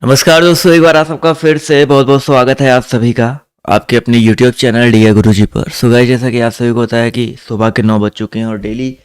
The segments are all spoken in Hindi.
नमस्कार दोस्तों, एक बार आप सबका फिर से बहुत बहुत स्वागत है आप सभी का आपके अपने YouTube चैनल डी गुरुजी पर। सुबह जैसा कि आप सभी को होता है कि सुबह के 9 बज चुके हैं और डेली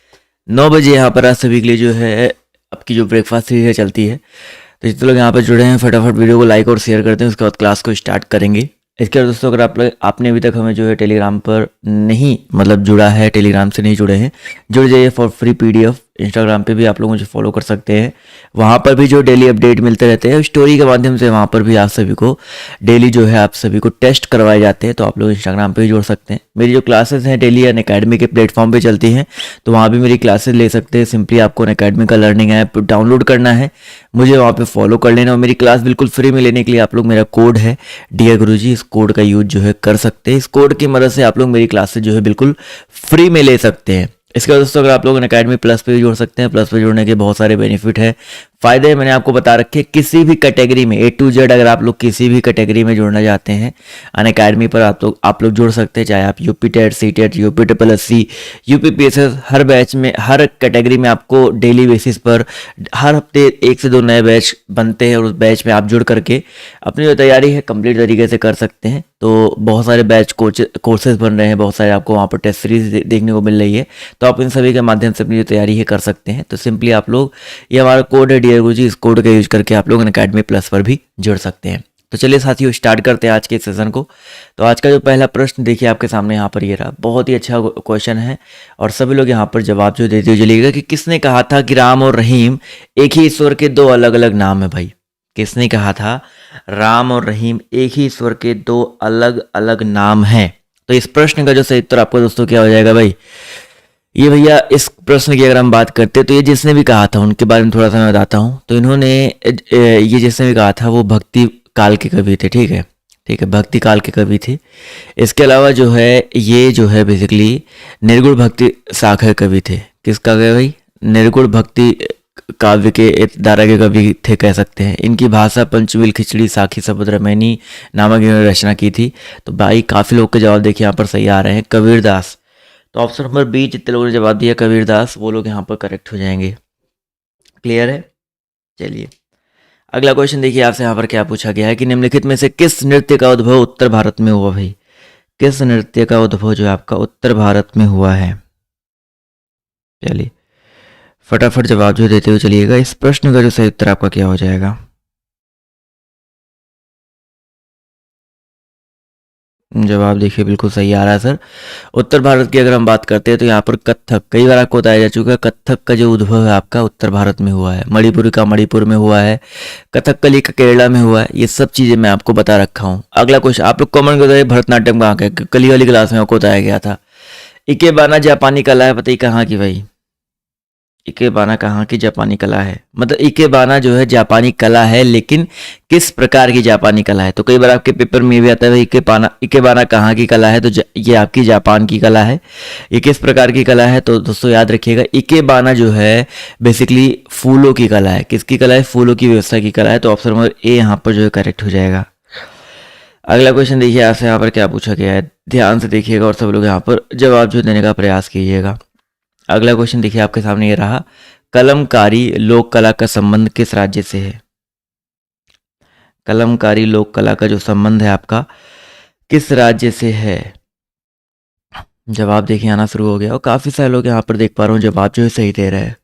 9 बजे यहाँ पर आप सभी के लिए जो है आपकी जो ब्रेकफास्ट सीरीज है चलती है। तो जितने लोग यहाँ पर जुड़े हैं फटाफट वीडियो को लाइक और शेयर करते हैं, उसके बाद क्लास को स्टार्ट करेंगे। इसके बाद दोस्तों, अगर आपने अभी तक हमें जो है टेलीग्राम पर नहीं जुड़ा है, टेलीग्राम से नहीं जुड़े हैं, जुड़ जाइए फॉर फ्री PDF। इंस्टाग्राम पे भी आप लोग मुझे फॉलो कर सकते हैं, वहाँ पर भी जो डेली अपडेट मिलते रहते हैं स्टोरी के माध्यम से। वहाँ पर भी आप सभी को डेली जो है आप सभी को टेस्ट करवाए जाते हैं, तो आप लोग इंस्टाग्राम पे भी जुड़ सकते हैं। मेरी जो क्लासेस हैं डेली अनअकैडमी के प्लेटफॉर्म पे चलती हैं, तो वहाँ भी मेरी क्लासेस ले सकते हैं। सिंपली आपको अनअकैडमी का लर्निंग ऐप डाउनलोड करना है, मुझे वहाँ पे फॉलो कर लेना और मेरी क्लास बिल्कुल फ्री में लेने के लिए आप लोग मेरा कोड है डियर गुरुजी, इस कोड का यूज जो है कर सकते हैं। इस कोड की मदद से आप लोग मेरी क्लासेस जो है बिल्कुल फ्री में ले सकते हैं। इसके बाद दोस्तों, अगर आप लोग अनअकैडमी प्लस पे भी जुड़ सकते हैं, प्लस पे जुड़ने के बहुत सारे बेनिफिट है, फायदे मैंने आपको बता रखे। किसी भी कैटेगरी में A to Z अगर आप लोग किसी भी कैटेगरी में जुड़ना चाहते हैं अनअकैडमी पर आप लोग जुड़ सकते हैं। चाहे आप UP TET, C TET, UPSSC, UPPSS, हर बैच में हर कैटेगरी में आपको डेली बेसिस पर हर हफ्ते 1 से 2 नए बैच बनते हैं और उस बैच में आप जुड़ करके अपनी जो तैयारी है कंप्लीट तरीके से कर सकते हैं। तो बहुत सारे बैच कोर्सेज बन रहे हैं, बहुत सारे आपको वहाँ पर टेस्ट सीरीज देखने को मिल रही है, तो आप इन सभी के माध्यम से अपनी जो तैयारी है कर सकते हैं। तो सिंपली आप लोग, ये हमारा कोड है डियर गुरुजी, इस कोड का यूज करके आप लोग अनअकैडमी प्लस पर भी जुड़ सकते हैं। तो चलिए साथियों, स्टार्ट करते हैं आज के सेशन को। तो आज का जो पहला प्रश्न देखिए आपके सामने यहाँ पर ये रहा, बहुत ही अच्छा क्वेश्चन है और सभी लोग यहाँ पर जवाब जो देते हुए चलिएगा कि किसने कहा था कि राम और रहीम एक ही ईश्वर के 2 अलग अलग नाम है। भाई किसने कहा था राम और रहीम एक ही ईश्वर के 2 अलग अलग नाम हैं? तो इस प्रश्न का जो सही उत्तर आपको दोस्तों क्या हो जाएगा भाई, ये भैया इस प्रश्न की अगर हम बात करते हैं तो ये जिसने भी कहा था उनके बारे में थोड़ा सा मैं बताता हूँ। तो इन्होंने ये जिसने भी कहा था वो भक्ति काल के कवि थे। ठीक है, भक्ति काल के कवि थे। इसके अलावा जो है ये जो है बेसिकली निर्गुण भक्ति शाखा कवि थे। किसका गए भाई? निर्गुण भक्ति काव्य के धारा के कवि थे कह सकते हैं। इनकी भाषा पंचविल, खिचड़ी, साखी, समुद्रमैनी नामक इन्होंने रचना की थी। तो भाई काफ़ी लोग के जवाब देखिए यहाँ पर सही आ रहे हैं। कबीरदास, तो ऑप्शन नंबर बी जितने लोगों ने जवाब दिया कबीरदास, वो लोग यहाँ पर करेक्ट हो जाएंगे। क्लियर है? चलिए अगला क्वेश्चन देखिए आपसे यहाँ पर क्या पूछा गया है कि निम्नलिखित में से किस नृत्य का उद्भव उत्तर भारत में हुआ? भाई किस नृत्य का उद्भव जो आपका उत्तर भारत में हुआ है? चलिए फटाफट जवाब जो देते हुए चलिएगा। इस प्रश्न का जो सही उत्तर आपका क्या हो जाएगा? जवाब देखिए बिल्कुल सही आ रहा है सर। उत्तर भारत की अगर हम बात करते हैं तो यहाँ पर कथक, कई बार आपको बताया जा चुका है, कथक का जो उद्भव है आपका उत्तर भारत में हुआ है। मणिपुर का मणिपुर में हुआ है, कथकली का केरला में हुआ है। ये सब चीज़ें मैं आपको बता रखा हूँ। अगला क्वेश्चन आप लोग कमेंट कर, भरतनाट्यम कहाँ का? कली वाली क्लास में आपको बताया गया था। इकेबाना जापानी कला है, बताइए कहाँ की भाई? इकेबाना कहाँ की जापानी कला है? मतलब इकेबाना जो है जापानी कला है, लेकिन किस प्रकार की जापानी कला है? तो कई बार आपके पेपर में भी आता है इकेबाना कहाँ की कला है? तो ये आपकी जापान की कला है। ये किस प्रकार की कला है? तो दोस्तों याद रखिएगा, इकेबाना जो है बेसिकली फूलों की कला है। किसकी कला है? फूलों की व्यवस्था की कला है। तो ऑप्शन नंबर ए यहाँ पर जो है करेक्ट हो जाएगा। अगला क्वेश्चन देखिए आपसे यहाँ पर क्या पूछा गया है, ध्यान से देखिएगा और सब लोग यहाँ पर जवाब जो देने का प्रयास कीजिएगा। अगला क्वेश्चन देखिए आपके सामने ये रहा, कलमकारी लोक कला का संबंध किस राज्य से है? कलमकारी लोक कला का जो संबंध है आपका किस राज्य से है? जवाब देखिए आना शुरू हो गया और काफी सारे लोग यहाँ पर देख पा रहा हूँ जवाब जो है सही दे रहे हैं।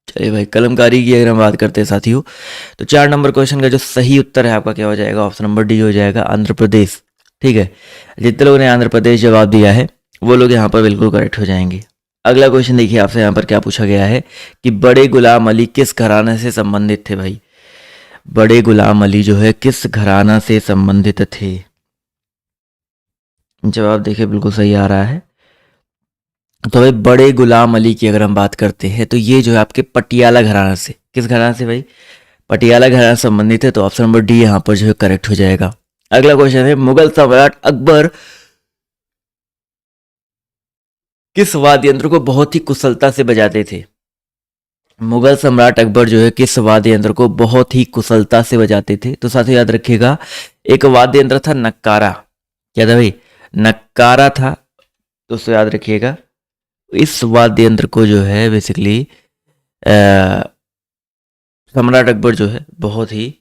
चलिए भाई, कलमकारी की अगर हम बात करते हैं साथियों, तो 4 नंबर क्वेश्चन का जो सही उत्तर है आपका क्या हो जाएगा? ऑप्शन नंबर डी हो जाएगा, आंध्र प्रदेश। ठीक है, जितने लोगों ने आंध्र प्रदेश जवाब दिया है वो लोग यहाँ पर बिल्कुल करेक्ट हो जाएंगे। अगला क्वेश्चन देखिए आपसे यहाँ पर क्या पूछा गया है कि बड़े गुलाम अली किस घराने से संबंधित थे? भाई बड़े गुलाम अली जो है किस घराना से संबंधित थे? जवाब देखिए बिल्कुल सही आ रहा है। तो भाई बड़े गुलाम अली की अगर हम बात करते हैं तो ये जो है आपके पटियाला घराना से, किस घराना से भाई? पटियाला घराना से संबंधित है। तो ऑप्शन नंबर डी यहाँ पर जो है करेक्ट हो जाएगा। अगला क्वेश्चन है, मुगल सम्राट अकबर किस वाद्य यंत्र को बहुत ही कुशलता से बजाते थे? मुगल सम्राट अकबर जो है किस वाद्य यंत्र को बहुत ही कुशलता से बजाते थे? तो साथ ही याद रखिएगा, एक वाद्य यंत्र था नक्कारा। क्या था भाई? नक्कारा था। दोस्तों याद रखिएगा, इस वाद्य यंत्र को जो है बेसिकली सम्राट अकबर जो है बहुत ही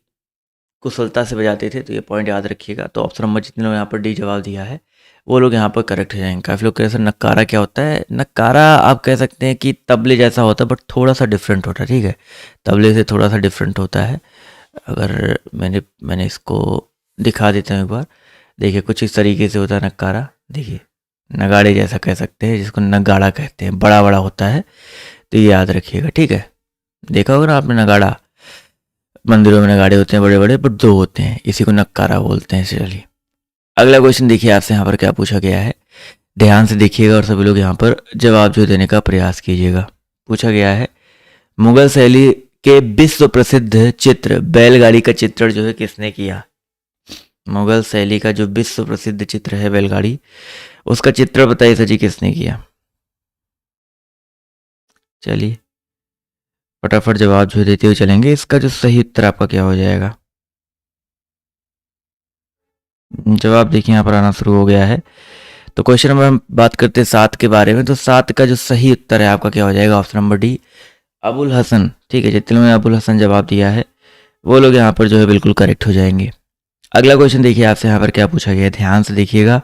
कुशलता से बजाते थे, तो ये पॉइंट याद रखिएगा। तो ऑप्शन नंबर जितने लोग यहाँ पर डी जवाब दिया है वो लोग यहाँ पर करेक्ट हो जाएंगे। काफ़ी लोग कह रहे हैं नक्कारा क्या होता है। नक्कारा आप कह सकते हैं कि तबले जैसा होता है, बट थोड़ा सा डिफरेंट होता है, ठीक है, तबले से थोड़ा सा डिफरेंट होता है। अगर मैंने इसको दिखा देता हूँ एक बार, देखिए कुछ इस तरीके से होता है नक्कारा, देखिए नगाड़े जैसा कह सकते हैं, जिसको नगाड़ा कहते हैं, बड़ा बड़ा होता है, तो ये याद रखिएगा, ठीक है। देखा होगा ना आपने नगाड़ा, मंदिरों में नगाड़े होते हैं बड़े बड़े, बट दो होते हैं, इसी को नक्कारा बोलते हैं। चलिए अगला क्वेश्चन देखिए आपसे यहाँ पर क्या पूछा गया है, ध्यान से देखिएगा और सभी लोग यहाँ पर जवाब जो देने का प्रयास कीजिएगा। पूछा गया है मुगल शैली के विश्व प्रसिद्ध चित्र बैलगाड़ी का चित्रण जो है किसने किया। मुगल शैली का जो विश्व प्रसिद्ध चित्र है बैलगाड़ी, उसका चित्र बताइए सर जी किसने किया। चलिए फटाफट जवाब जो देते हुए चलेंगे। इसका जो सही उत्तर आपका क्या हो जाएगा, जवाब देखिए यहाँ पर आना शुरू हो गया है। तो क्वेश्चन नंबर हम बात करते हैं 7 के बारे में, तो 7 का जो सही उत्तर है आपका क्या हो जाएगा, option number D Abul Hasan, ठीक है। जितने लोगों ने अबुल हसन जवाब दिया है वो लोग यहाँ पर जो है बिल्कुल करेक्ट हो जाएंगे। अगला क्वेश्चन देखिए आपसे यहाँ पर क्या पूछा गया है, ध्यान से देखिएगा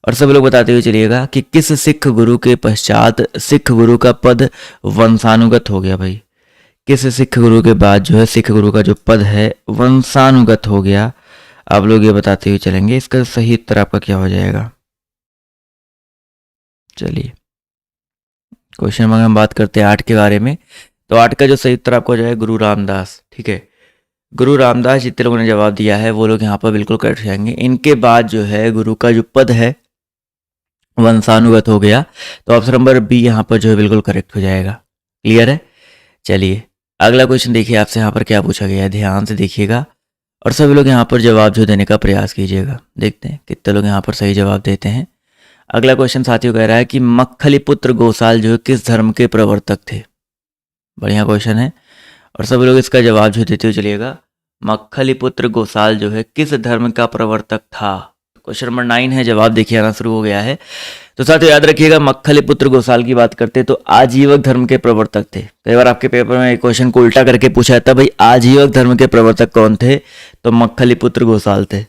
और सब लोग बताते हुए चलिएगा कि किस सिख गुरु के पश्चात सिख गुरु का पद वंशानुगत हो गया। भाई किस सिख गुरु के बाद जो है सिख गुरु का जो पद है वंशानुगत हो गया, आप लोग ये बताते हुए चलेंगे। इसका सही उत्तर आपका क्या हो जाएगा। चलिए क्वेश्चन नंबर हम बात करते हैं 8 के बारे में, तो 8 का जो सही उत्तर आपको हो जाएगा गुरु रामदास, ठीक है। गुरु रामदास जितने लोगों ने जवाब दिया है वो लोग यहाँ पर बिल्कुल करेक्ट हो जाएंगे। इनके बाद जो है गुरु का जो पद है वंशानुगत हो गया, तो ऑप्शन नंबर बी यहाँ पर जो है बिल्कुल करेक्ट हो जाएगा। क्लियर है। चलिए अगला क्वेश्चन देखिए आपसे यहाँ पर क्या पूछा गया है, ध्यान से देखिएगा और सभी लोग यहाँ पर जवाब जो देने का प्रयास कीजिएगा। देखते हैं कितने लोग यहाँ पर सही जवाब देते हैं। अगला क्वेश्चन साथियों कह रहा है कि मक्खलीपुत्र गोसाल जो है किस धर्म के प्रवर्तक थे। बढ़िया क्वेश्चन है और सभी लोग इसका जवाब जो देते हुए चलिएगा। मक्खलीपुत्र गोसाल जो है किस धर्म का प्रवर्तक था। क्वेश्चन नंबर 9 है, जवाब देखिए आना शुरू हो गया है। तो साथियों याद रखिएगा मक्खलीपुत्र गोसाल की बात करते हैं तो आजीवक धर्म के प्रवर्तक थे। कई बार आपके पेपर में क्वेश्चन को उल्टा करके पूछा जाता है, भाई आजीवक धर्म के प्रवर्तक कौन थे, तो मक्खलीपुत्र गोसाल थे।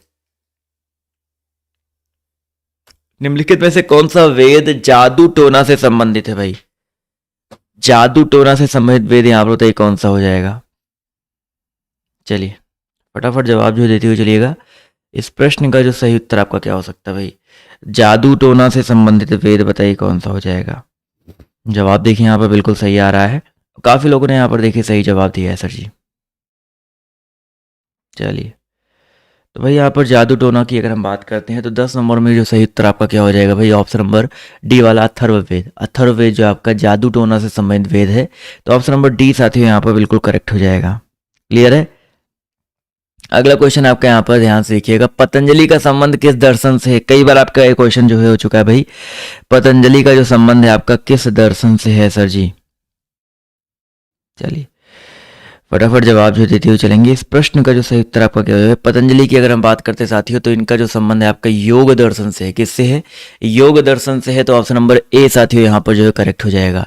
निम्नलिखित में से कौन सा वेद जादू टोना से संबंधित है। भाई जादू टोना से संबंधित वेद यहाँ पर बताइए कौन सा हो जाएगा। चलिए फटाफट जवाब जो देते हुए चलिएगा। इस प्रश्न का जो सही उत्तर आपका क्या हो सकता है। भाई जादू टोना से संबंधित वेद बताइए कौन सा हो जाएगा। जवाब देखिए यहाँ पर बिल्कुल सही आ रहा है, काफी लोगों ने यहाँ पर देखिए सही जवाब दिया है सर जी। चलिए तो भाई यहाँ पर जादू टोना की अगर हम बात करते हैं तो 10 नंबर में जो सही उत्तर आपका क्या हो जाएगा भाई, ऑप्शन नंबर डी वाला अथर्ववेद। अथर्ववेद जो आपका जादू टोना से संबंधित वेद है, तो ऑप्शन नंबर डी साथियों यहाँ पर बिल्कुल करेक्ट हो जाएगा। क्लियर है। अगला क्वेश्चन आपका यहाँ पर ध्यान से देखिएगा, पतंजलि का संबंध किस दर्शन से है। कई बार आपका ये क्वेश्चन जो है हो चुका है भाई, पतंजलि का जो संबंध है आपका किस दर्शन से है सर जी। चलिए फटाफट जवाब जो देते हुए चलेंगे। इस प्रश्न का जो सही उत्तर आपका क्या है, पतंजलि की अगर हम बात करते हैं साथियों तो इनका जो संबंध है आपका योग दर्शन से है। किससे है, योग दर्शन से है, तो ऑप्शन नंबर ए साथियों यहाँ पर जो है करेक्ट हो जाएगा।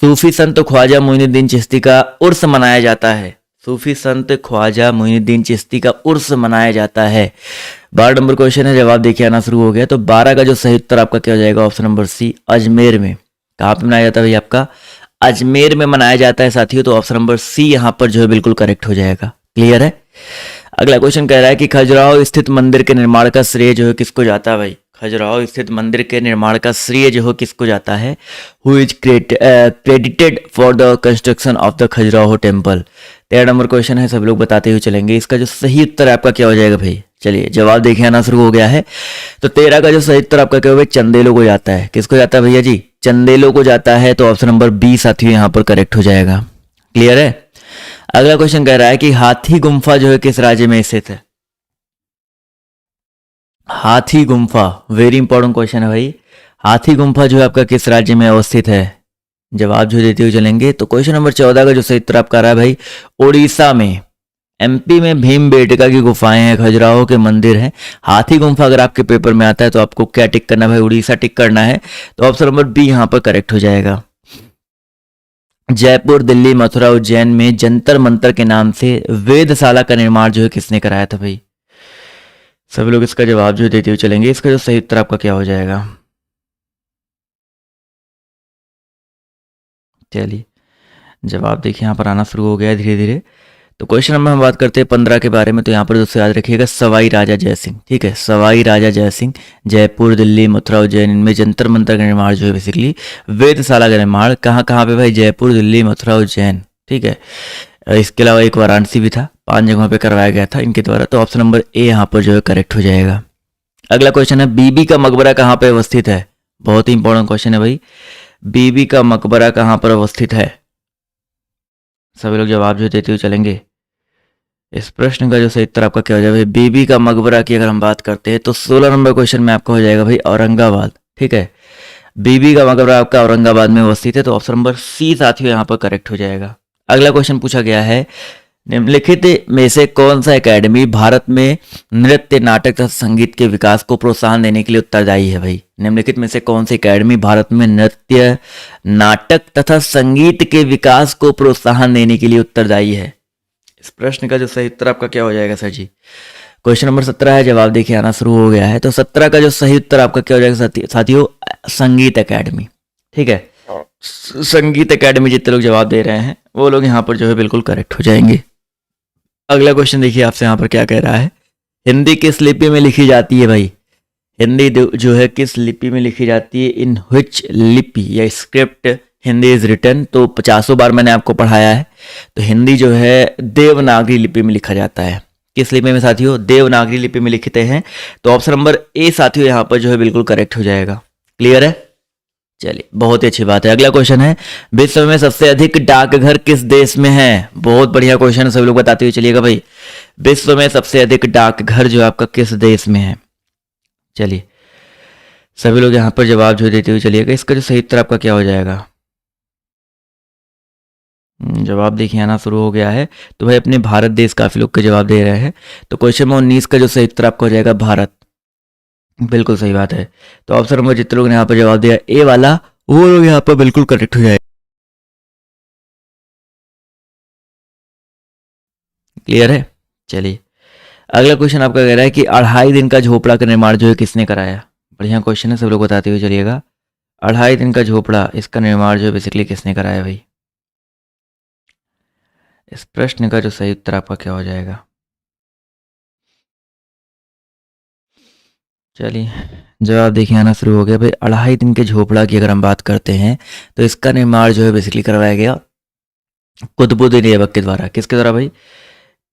सूफी संत ख्वाजा मोइनुद्दीन चिश्ती का उर्स मनाया जाता है। सूफी संत ख्वाजा मोइनुद्दीन चिश्ती का उर्स मनाया जाता है। 12 नंबर क्वेश्चन है, जवाब देखिए आना शुरू हो गया। तो 12 का जो सही उत्तर आपका क्या हो जाएगा, ऑप्शन नंबर सी अजमेर में। कहाँ पे मनाया जाता है भाई, आपका अजमेर में मनाया जाता है साथियों, तो ऑप्शन नंबर सी यहाँ पर जो है बिल्कुल करेक्ट हो जाएगा। क्लियर है। अगला क्वेश्चन कह रहा है कि खजुराहो स्थित मंदिर के निर्माण का श्रेय जो है किसको जाता है। भाई खजुराहो स्थित मंदिर के निर्माण का श्रेय जो है किसको जाता है, who is credited for the construction of the Khajuraho temple. 13 number question है, सब लोग बताते हुए चलेंगे। इसका जो सही उत्तर आपका क्या हो जाएगा भाई। चलिए जवाब देखिए आना शुरू हो गया है। तो 13 का जो सही उत्तर आपका क्या होगा, चंदेलों को जाता है। किसको जाता है भैया जी, चंदेलों को जाता है, तो ऑप्शन नंबर बी साथियों यहाँ पर करेक्ट हो जाएगा। क्लियर है। अगला क्वेश्चन कह रहा है कि हाथी गुम्फा जो है किस राज्य में स्थित है। हाथी गुम्फा वेरी इंपॉर्टेंट क्वेश्चन है भाई। हाथी गुम्फा जो है आपका किस राज्य में अवस्थित है, जवाब जो देते हुए चलेंगे। तो क्वेश्चन नंबर 14 का जो सही उत्तर आपका आ रहा है भाई, उड़ीसा में। एमपी में भीमबेटका की गुफाएं हैं, खजुराहो के मंदिर हैं, हाथी गुम्फा अगर आपके पेपर में आता है तो आपको क्या टिक करना है भाई, उड़ीसा टिक करना है। तो ऑप्शन नंबर बी यहाँ पर करेक्ट हो जाएगा। जयपुर, दिल्ली, मथुरा, उज्जैन में जंतर मंतर के नाम से वेधशाला का निर्माण जो है किसने कराया था भाई? सभी लोग इसका जवाब जो देते हुए चलेंगे। इसका जो सही उत्तर आपका क्या हो जाएगा? चलिए जवाब देखिए यहाँ पर आना शुरू हो गया है धीरे धीरे। तो क्वेश्चन नंबर हम बात करते हैं 15 के बारे में। तो यहाँ पर दोस्तों याद रखिएगा सवाई राजा जय सिंह, ठीक है, सवाई राजा जय सिंह, जयपुर, दिल्ली, मथुरा, उज्जैन, इनमें जंतर मंतर का निर्माण जो है बेसिकली वेधशाला का निर्माण कहाँ कहाँ पे भाई? जयपुर, दिल्ली, मथुरा, उज्जैन, ठीक है। इसके अलावा एक वाराणसी भी था, 5 जगहों पे करवाया गया था इनके द्वारा। तो ऑप्शन नंबर ए यहाँ पर जो है करेक्ट हो जाएगा। अगला क्वेश्चन है बीबी का मकबरा कहाँ पे अवस्थित है? बहुत ही इंपॉर्टेंट क्वेश्चन है भाई, बीबी का मकबरा कहाँ पर अवस्थित है? सभी लोग जवाब जो देते हुए चलेंगे। इस प्रश्न का जो सही उत्तर आपका क्या हो जाएगा? बीबी का मकबरा की अगर हम बात करते हैं तो 16 नंबर क्वेश्चन में आपका हो जाएगा भाई औरंगाबाद, ठीक है। बीबी का मकबरा आपका औरंगाबाद में अवस्थित है। तो ऑप्शन नंबर सी साथियों यहाँ पर करेक्ट हो जाएगा। अगला क्वेश्चन पूछा गया है निम्नलिखित में से कौन सा एकेडमी भारत में नृत्य, नाटक तथा संगीत के विकास को प्रोत्साहन देने के लिए उत्तरदायी है भाई? निम्नलिखित में से कौन सी एकेडमी भारत में नृत्य, नाटक तथा संगीत के विकास को प्रोत्साहन देने के लिए उत्तरदायी है? इस प्रश्न का जो सही उत्तर आपका क्या हो जाएगा सर जी? क्वेश्चन नंबर 17 है, जवाब देखिए आना शुरू हो गया है। तो 17 का जो सही उत्तर आपका क्या हो जाएगा साथियों? संगीत एकेडमी, ठीक है। संगीत एकेडमी जितने लोग जवाब दे रहे हैं वो लोग यहाँ पर जो है बिल्कुल करेक्ट हो जाएंगे। अगला क्वेश्चन देखिए आपसे यहाँ पर क्या कह रहा है, हिंदी किस लिपि में लिखी जाती है भाई? हिंदी जो है किस लिपि में लिखी जाती है? इन व्हिच लिपि या स्क्रिप्ट हिंदी इज रिटन? तो 50 बार मैंने आपको पढ़ाया है। तो हिंदी जो है देवनागरी लिपि में लिखा जाता है। किस लिपि में साथियों? देवनागरी लिपि में लिखते हैं। तो ऑप्शन नंबर ए साथियों यहाँ पर जो है बिल्कुल करेक्ट हो जाएगा। क्लियर है? चलिए बहुत ही अच्छी बात है। अगला क्वेश्चन है विश्व में सबसे अधिक डाकघर किस देश में है? बहुत बढ़िया क्वेश्चन है, सभी लोग बताते हुए चलिएगा भाई। विश्व में सबसे अधिक डाकघर जो आपका किस देश में है? चलिए सभी लोग यहाँ पर जवाब जो देते हुए चलिएगा। इसका जो सही उत्तर आपका क्या हो जाएगा? जवाब देखिए आना शुरू हो गया है। तो भाई अपने भारत देश काफी लोग के जवाब दे रहे हैं। तो क्वेश्चन नंबर 19 का जो सही उत्तर आपका हो जाएगा भारत। बिल्कुल सही बात है। तो ऑप्शन नंबर जितने लोगों ने यहाँ पर जवाब दिया ए वाला, वो लोग यहाँ पर बिल्कुल करेक्ट हो जाएगा। क्लियर है? चलिए अगला क्वेश्चन आपका कह रहा है कि 2.5 दिन का झोपड़ा का निर्माण जो है किसने कराया? बढ़िया क्वेश्चन है, सब लोग बताते हुए चलिएगा। 2.5 दिन का झोपड़ा, इसका निर्माण जो है बेसिकली किसने कराया भाई? इस प्रश्न का जो सही उत्तर आपका क्या हो जाएगा? चलिए जवाब देखिए आना शुरू हो गया भाई। 2.5 दिन के झोपड़ा की अगर हम बात करते हैं तो इसका निर्माण जो है बेसिकली करवाया गया कुतुबुद्दीन ऐबक के द्वारा। किसके द्वारा भाई?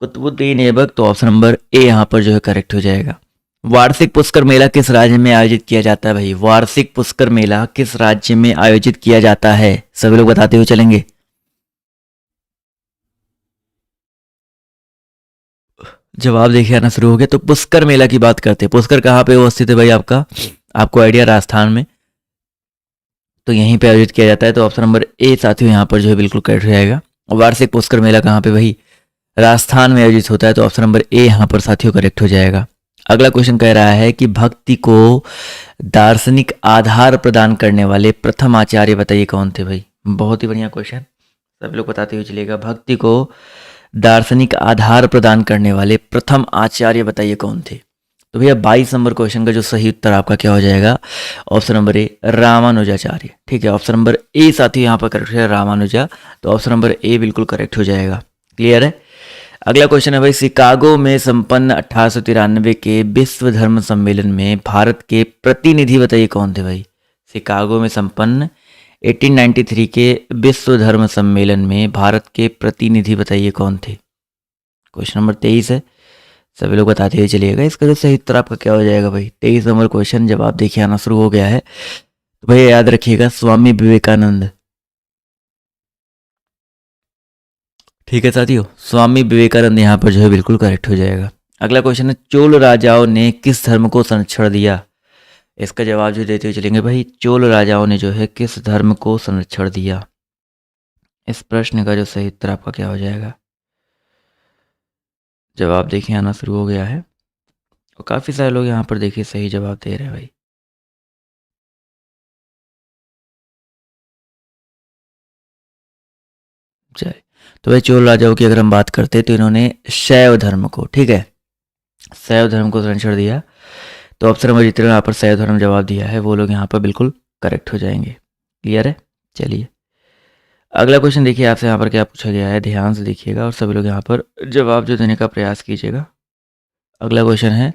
कुतुबुद्दीन ऐबक। तो ऑप्शन नंबर ए यहाँ पर जो है करेक्ट हो जाएगा। वार्षिक पुष्कर मेला किस राज्य में आयोजित किया जाता है भाई? वार्षिक पुष्कर मेला किस राज्य में आयोजित किया जाता है? सभी लोग बताते हुए चलेंगे। जवाब देखिए आना शुरू हो गया। तो पुष्कर मेला की बात करते हैं। पुष्कर कहाँ पे अवस्थित है भाई आपका? आपको आइडिया, राजस्थान में। तो यहीं पे आयोजित किया जाता है। तो ऑप्शन नंबर ए साथियों यहाँ पर जो है बिल्कुल करेक्ट हो जाएगा। वार्षिक पुष्कर मेला कहाँ पे भाई? राजस्थान में आयोजित होता है। तो ऑप्शन नंबर ए यहाँ पर साथियों करेक्ट हो जाएगा। अगला क्वेश्चन कह रहा है कि भक्ति को दार्शनिक आधार प्रदान करने वाले प्रथम आचार्य बताइए कौन थे भाई? बहुत ही बढ़िया क्वेश्चन, सभी लोग बताते हुए चलिएगा। भक्ति को दार्शनिक आधार प्रदान करने वाले प्रथम आचार्य बताइए कौन थे? तो भैया 22 नंबर क्वेश्चन का जो सही उत्तर आपका क्या हो जाएगा? ऑप्शन नंबर ए रामानुजाचार्य, ठीक है। ऑप्शन नंबर ए साथी यहाँ पर करेक्ट है रामानुजा। तो ऑप्शन नंबर ए बिल्कुल करेक्ट हो जाएगा। क्लियर है? अगला क्वेश्चन है भाई, शिकागो में संपन्न 1893 के विश्व धर्म सम्मेलन में भारत के प्रतिनिधि बताइए कौन थे भाई? शिकागो में संपन्न 1893 के विश्व धर्म सम्मेलन में भारत के प्रतिनिधि बताइए कौन थे? क्वेश्चन नंबर 23 है, सभी लोग बताते हुए चलिएगा। इसका जो सही उत्तर आपका क्या हो जाएगा भाई? 23 नंबर क्वेश्चन जवाब देखिए आना शुरू हो गया है। तो भैया याद रखिएगा स्वामी विवेकानंद, ठीक है साथियों, स्वामी विवेकानंद यहाँ पर जो है बिल्कुल करेक्ट हो जाएगा। अगला क्वेश्चन है, चोल राजाओं ने किस धर्म को संरक्षण दिया? इसका जवाब जो देते हुए चलेंगे भाई, चोल राजाओं ने जो है किस धर्म को संरक्षण दिया? इस प्रश्न का जो सही उत्तर आपका क्या हो जाएगा? जवाब देखिए आना शुरू हो गया है और काफ़ी सारे लोग यहाँ पर देखिए सही जवाब दे रहे हैं भाई। चलिए, तो भाई चोल राजाओं की अगर हम बात करते हैं तो इन्होंने शैव धर्म को, ठीक है, शैव धर्म को संरक्षण दिया। तो ऑप्शन नंबर जितने यहाँ पर शैव धर्म जवाब दिया है वो लोग यहाँ पर बिल्कुल करेक्ट हो जाएंगे। क्लियर है। चलिए अगला क्वेश्चन देखिए आपसे यहाँ पर क्या पूछा गया है, ध्यान से देखिएगा और सभी लोग यहाँ पर जवाब जो देने का प्रयास कीजिएगा। अगला क्वेश्चन है,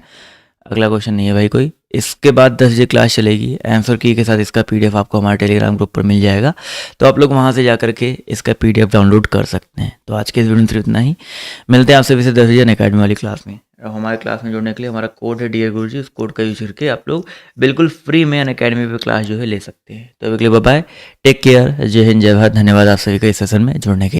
अगला क्वेश्चन नहीं है भाई कोई, इसके बाद 10 बजे क्लास चलेगी, आंसर की के साथ इसका पीडीएफ आपको हमारे टेलीग्राम ग्रुप पर मिल जाएगा, तो आप लोग वहाँ से जा करके इसका पीडीएफ डाउनलोड कर सकते हैं। तो आज के इस वीडियो में सिर्फ इतना ही, मिलते हैं आपसे फिर से 10 बजे अकेडमी वाली क्लास में। और हमारे क्लास में जुड़ने के लिए हमारा कोड है डियर गुरुजी, उस कोड का यूज करके आप लोग बिल्कुल फ्री में अकेडमी पे क्लास जो है ले सकते हैं। तो अगले बाय बाय, टेक केयर, जय हिंद जय भारत, धन्यवाद आप सभी का इस सेशन में जुड़ने के लिए।